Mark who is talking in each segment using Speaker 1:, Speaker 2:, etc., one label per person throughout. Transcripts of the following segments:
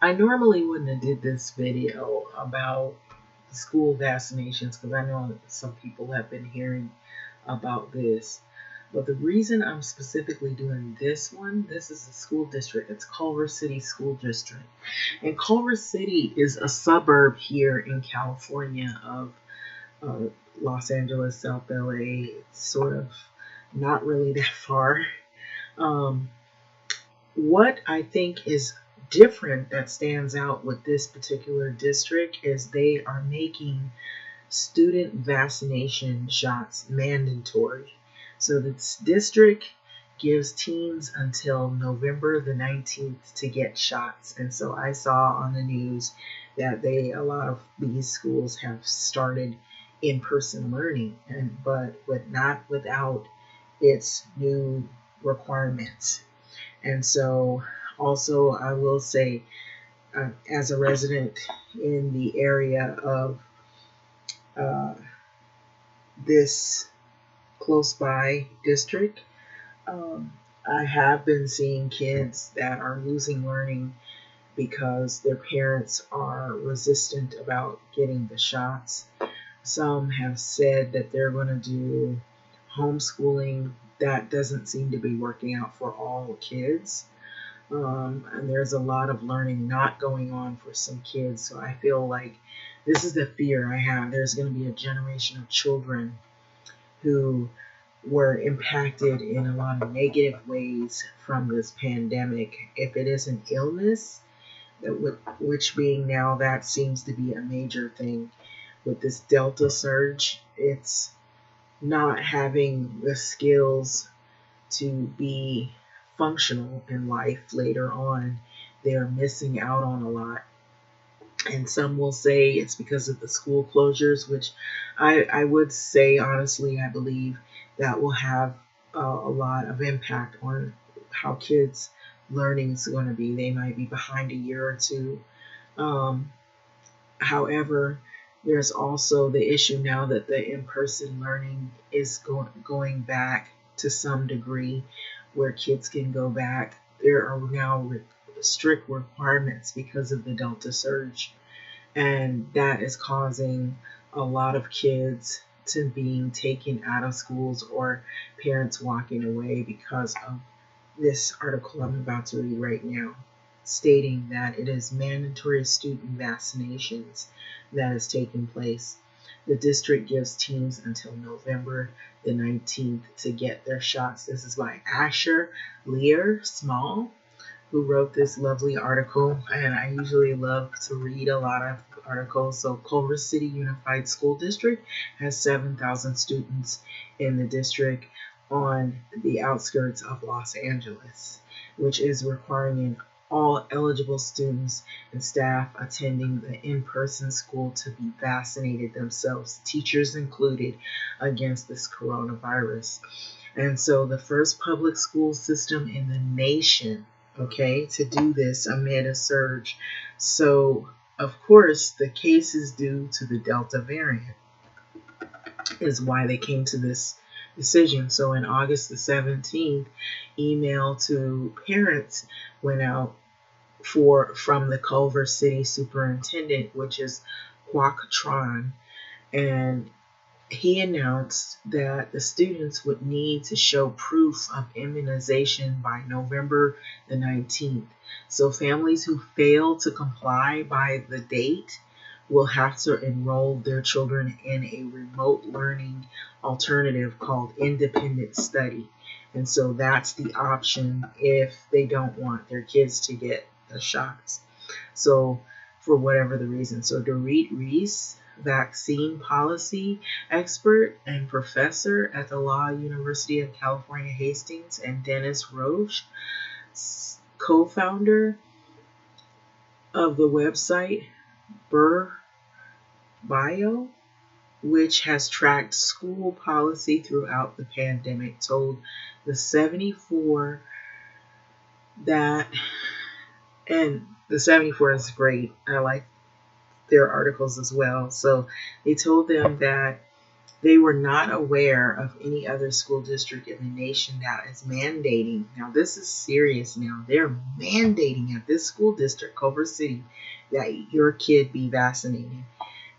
Speaker 1: I normally wouldn't have did this video about school vaccinations because I know some people have been hearing about this. But the reason I'm specifically doing this one, this is a school district. It's Culver City School District. And Culver City is a suburb here in California of uh, Los Angeles, South LA. It's sort of not really that far. Um, what I think is different that stands out with this particular district is they are making student vaccination shots mandatory. So this district gives teens until November the 19th to get shots. And so I saw on the news that a lot of these schools have started in-person learning, but not without its new requirements. And so also I will say, as a resident in the area of uh, this close by district, um, I have been seeing kids that are losing learning because their parents are resistant about getting the shots. Some have said that they're going to do homeschooling. That doesn't seem to be working out for all kids. And there's a lot of learning not going on for some kids. So I feel like this is the fear I have. There's going to be a generation of children who were impacted in a lot of negative ways from this pandemic. If it is an illness, which being now that seems to be a major thing with this Delta surge, it's not having the skills to be functional in life later on. They're missing out on a lot. And some will say it's because of the school closures, which I would say, honestly, I believe that will have a lot of impact on how kids' learning is going to be. They might be behind a year or two. Um, However, there's also the issue now that the in-person learning is going back to some degree where kids can go back. There are now strict requirements because of the Delta surge, and that is causing a lot of kids to being taken out of schools or parents walking away because of this article I'm about to read right now, stating that it is mandatory student vaccinations that is taking place. The district gives teens until November the 19th to get their shots. This is by Asher Lear Small, who wrote this lovely article, and I usually love to read a lot of articles. So Culver City Unified School District has 7,000 students in the district on the outskirts of Los Angeles, which is requiring all eligible students and staff attending the in-person school to be vaccinated themselves, teachers included, against this coronavirus. And so the first public school system in the nation, okay, to do this amid a surge. So, of course, the cases due to the Delta variant is why they came to this decision. So, in August the 17th, email to parents went out from the Culver City Superintendent, which is Quoc Tron, and he announced that the students would need to show proof of immunization by November the 19th. So families who fail to comply by the date will have to enroll their children in a remote learning alternative called independent study. And so that's the option if they don't want their kids to get the shots. So for whatever the reason. So Dorit Reese, vaccine policy expert and professor at the Law University of California, Hastings, and Dennis Roche, co-founder of the website Burr Bio, which has tracked school policy throughout the pandemic, told the 74 that, and the 74 is great. I like their articles as well. So they told them that They were not aware of any other school district in the nation that is mandating. Now, this is serious now. They're mandating at this school district, Culver City, that your kid be vaccinated.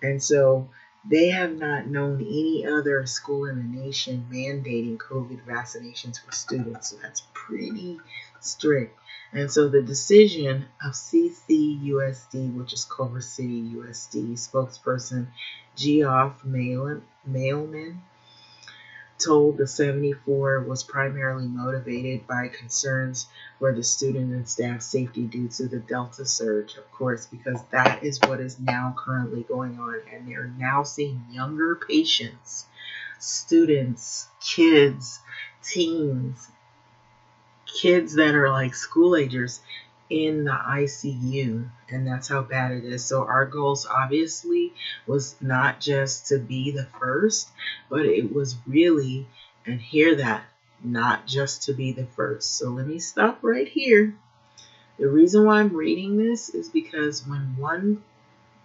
Speaker 1: And so they have not known any other school in the nation mandating COVID vaccinations for students. So that's pretty strict. And so the decision of CCUSD, which is Culver City USD spokesperson Geoff Mailman, told the 74 was primarily motivated by concerns for the student and staff safety due to the Delta surge, of course, because that is what is now currently going on. And they're now seeing younger patients, students, kids, teens, kids that are like school agers in the ICU, and that's how bad it is. So our goals obviously was not just to be the first, but it was really, and hear that, not just to be the first. So let me stop right here. The reason why I'm reading this is because when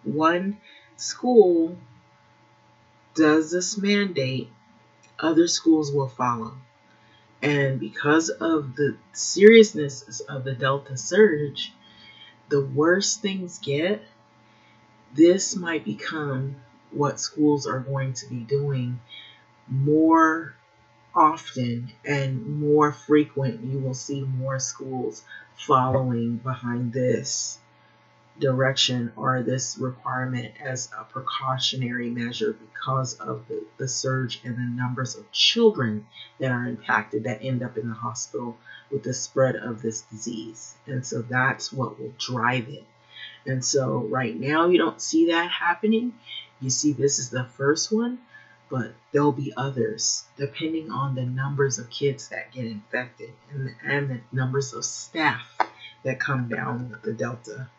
Speaker 1: one school does this mandate, other schools will follow. And because of the seriousness of the Delta surge, the worse things get, this might become what schools are going to be doing more often and more frequent. You will see more schools following behind this direction or this requirement as a precautionary measure because of the surge and the numbers of children that are impacted that end up in the hospital with the spread of this disease. And so that's what will drive it. And so right now you don't see that happening. You see this is the first one, but there'll be others depending on the numbers of kids that get infected and the numbers of staff that come down with the Delta.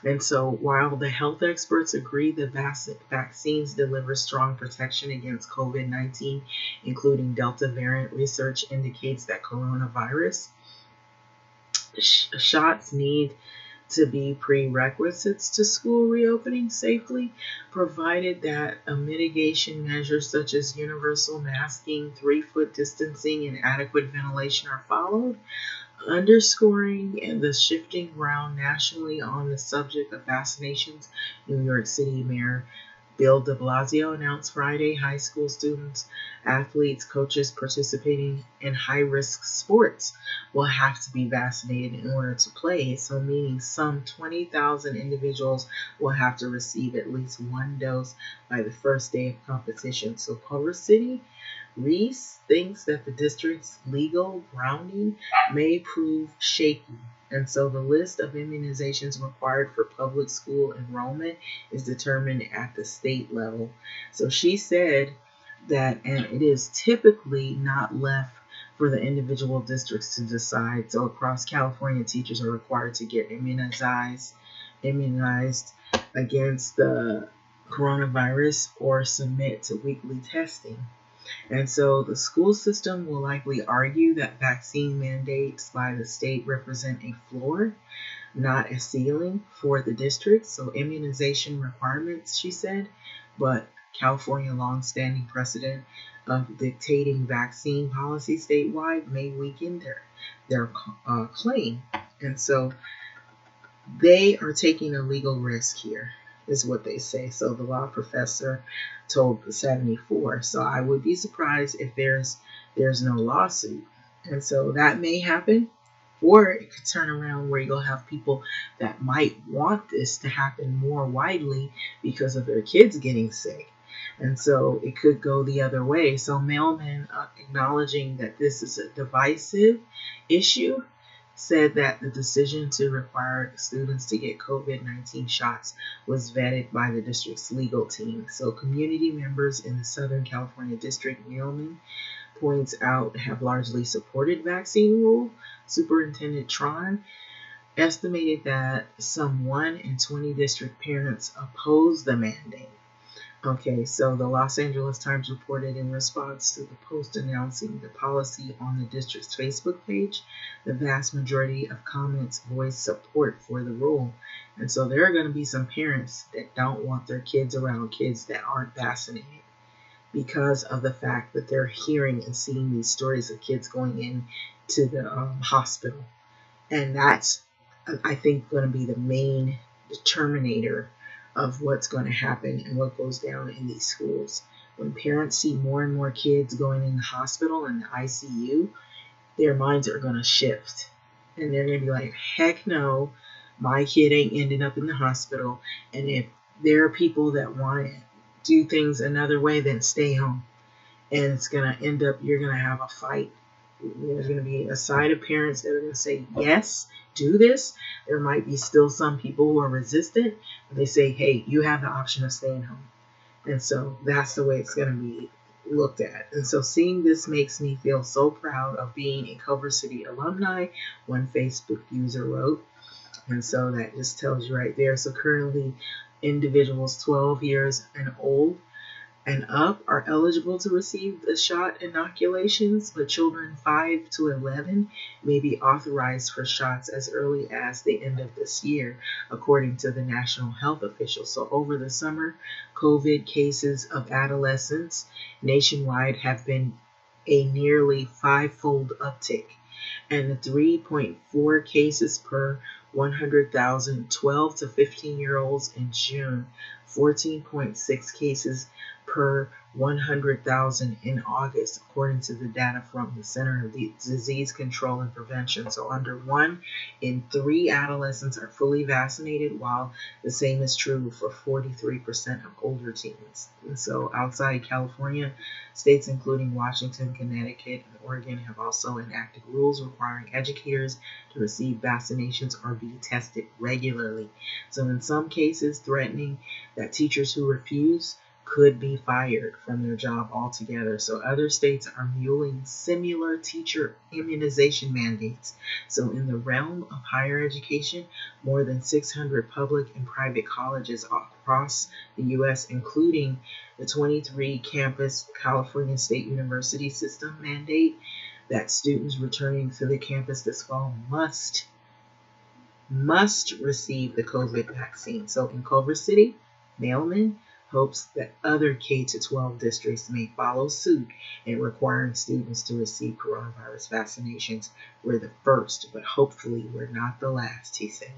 Speaker 1: And so while the health experts agree the vaccines deliver strong protection against COVID-19, including Delta variant, research indicates that coronavirus shots need to be prerequisites to school reopening safely, provided that a mitigation measures such as universal masking, 3-foot distancing, and adequate ventilation are followed. Underscoring the shifting ground nationally on the subject of vaccinations, New York City Mayor Bill de Blasio announced Friday high school students, athletes, coaches participating in high-risk sports will have to be vaccinated in order to play. So meaning some 20,000 individuals will have to receive at least one dose by the first day of competition. So Culver City Reese thinks that the district's legal grounding may prove shaky, and so the list of immunizations required for public school enrollment is determined at the state level. So she said that, and it is typically not left for the individual districts to decide. So across California, teachers are required to get immunized against the coronavirus or submit to weekly testing. And so the school system will likely argue that vaccine mandates by the state represent a floor, not a ceiling for the district. So immunization requirements, she said, but California longstanding precedent of dictating vaccine policy statewide may weaken their claim. And so they are taking a legal risk here, is what they say. So the law professor told the 74. So I would be surprised if there's no lawsuit. And so that may happen. Or it could turn around where you'll have people that might want this to happen more widely because of their kids getting sick. And so it could go the other way. So Mailman, acknowledging that this is a divisive issue, said that the decision to require students to get COVID-19 shots was vetted by the district's legal team. So community members in the Southern California district, Mailman points out, have largely supported vaccine rule. Superintendent Tron estimated that some 1 in 20 district parents oppose the mandate. Okay, so the Los Angeles Times reported in response to the post announcing the policy on the district's Facebook page, the vast majority of comments voiced support for the rule. And so there are going to be some parents that don't want their kids around kids that aren't vaccinated. because of the fact that they're hearing and seeing these stories of kids going in to the hospital. And that's, I think, going to be the main determinator of what's going to happen and what goes down in these schools. When parents see more and more kids going in the hospital and the ICU, their minds are going to shift. And they're going to be like, heck no, my kid ain't ending up in the hospital. And if there are people that want to do things another way, then stay home. And it's going to end up, you're going to have a fight. There's going to be a side of parents that are going to say, yes, do this. There might be still some people who are resistant. But they say, hey, you have the option of staying home. And so that's the way it's going to be looked at. And so seeing this makes me feel so proud of being a Culver City alumni, one Facebook user wrote. And so that just tells you right there. So currently, individuals 12 years and old and up are eligible to receive the shot inoculations, but children 5 to 11 may be authorized for shots as early as the end of this year, according to the national health officials. So over the summer, COVID cases of adolescents nationwide have been a nearly five-fold uptick, and the 3.4 cases per 100,000 12 to 15-year-olds in June, 14.6 cases per 100,000 in August, according to the data from the Center of Disease Control and Prevention. So under 1 in 3 adolescents are fully vaccinated, while the same is true for 43% of older teens. And so outside California, states including Washington, Connecticut, and Oregon have also enacted rules requiring educators to receive vaccinations or be tested regularly. So in some cases, threatening that teachers who refuse could be fired from their job altogether. So other states are mulling similar teacher immunization mandates. So in the realm of higher education, more than 600 public and private colleges across the U.S., including the 23 campus California State University system, mandate that students returning to the campus this fall must receive the COVID vaccine. So in Culver City, Mailman hopes that other K to 12 districts may follow suit in requiring students to receive coronavirus vaccinations. We're the first, but hopefully we're not the last, he said.